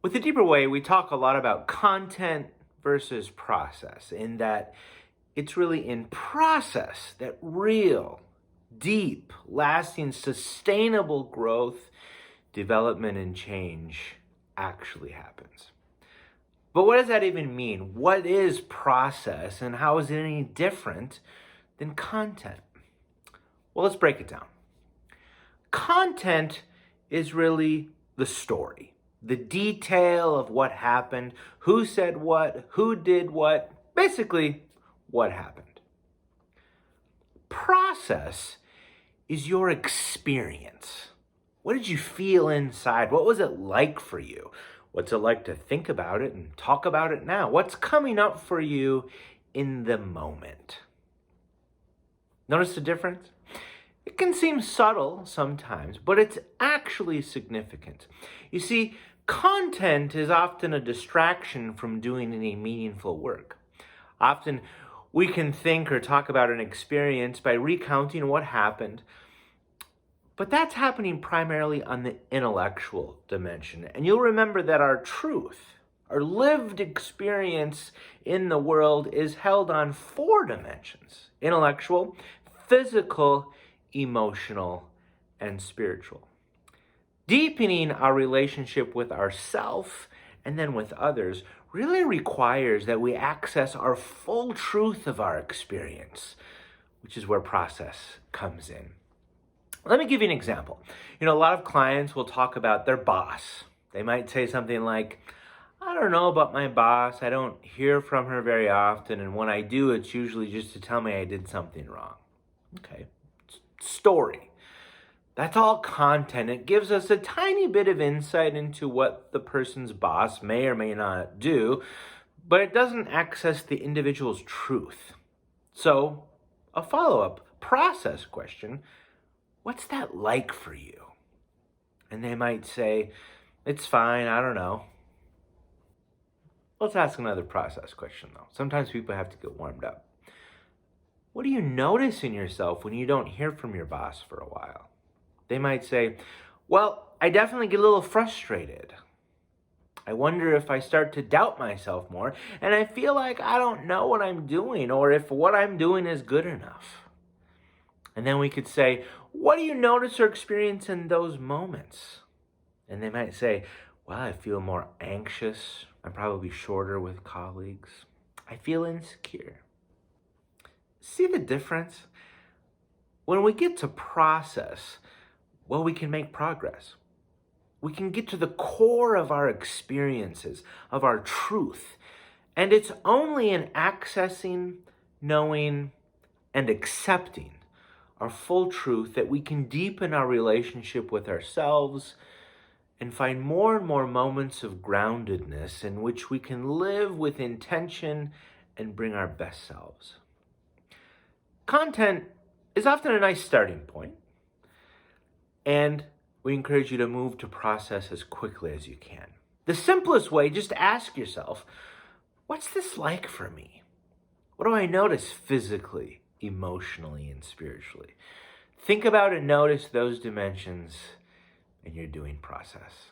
With a deeper way, we talk a lot about content versus process, in that it's really in process that real, deep, lasting, sustainable growth, development, and change actually happens. But what does that even mean? What is process, and how is it any different than content? Well, let's break it down. Content is really the story, the detail of what happened, who said what, who did what, basically what happened. Process is your experience. What did you feel inside? What was it like for you? What's it like to think about it and talk about it now? What's coming up for you in the moment? Notice the difference? It can seem subtle sometimes, but it's actually significant. You see, content is often a distraction from doing any meaningful work. Often we can think or talk about an experience by recounting what happened, but that's happening primarily on the intellectual dimension. And you'll remember that our truth, our lived experience in the world, is held on 4 dimensions: intellectual, physical, emotional, and spiritual. Deepening our relationship with ourself and then with others really requires that we access our full truth of our experience, which is where process comes in. Let me give you an example. A lot of clients will talk about their boss. They might say something like, I don't know about my boss. I don't hear from her very often. And when I do, it's usually just to tell me I did something wrong. Okay. Story. That's all content. It gives us a tiny bit of insight into what the person's boss may or may not do, but it doesn't access the individual's truth. So, a follow-up process question: what's that like for you? And they might say, it's fine, I don't know. Let's ask another process question, though. Sometimes people have to get warmed up. What do you notice in yourself when you don't hear from your boss for a while? They might say, well, I definitely get a little frustrated. I wonder if I start to doubt myself more, and I feel like I don't know what I'm doing, or if what I'm doing is good enough. And then we could say, what do you notice or experience in those moments? And they might say, well, I feel more anxious. I'm probably shorter with colleagues. I feel insecure. See the difference? When we get to process, well, we can make progress. We can get to the core of our experiences, of our truth. And it's only in accessing, knowing, and accepting our full truth that we can deepen our relationship with ourselves and find more and more moments of groundedness in which we can live with intention and bring our best selves. Content is often a nice starting point, and we encourage you to move to process as quickly as you can. The simplest way, just ask yourself, what's this like for me? What do I notice physically, emotionally, and spiritually? Think about and notice those dimensions, and you're doing process.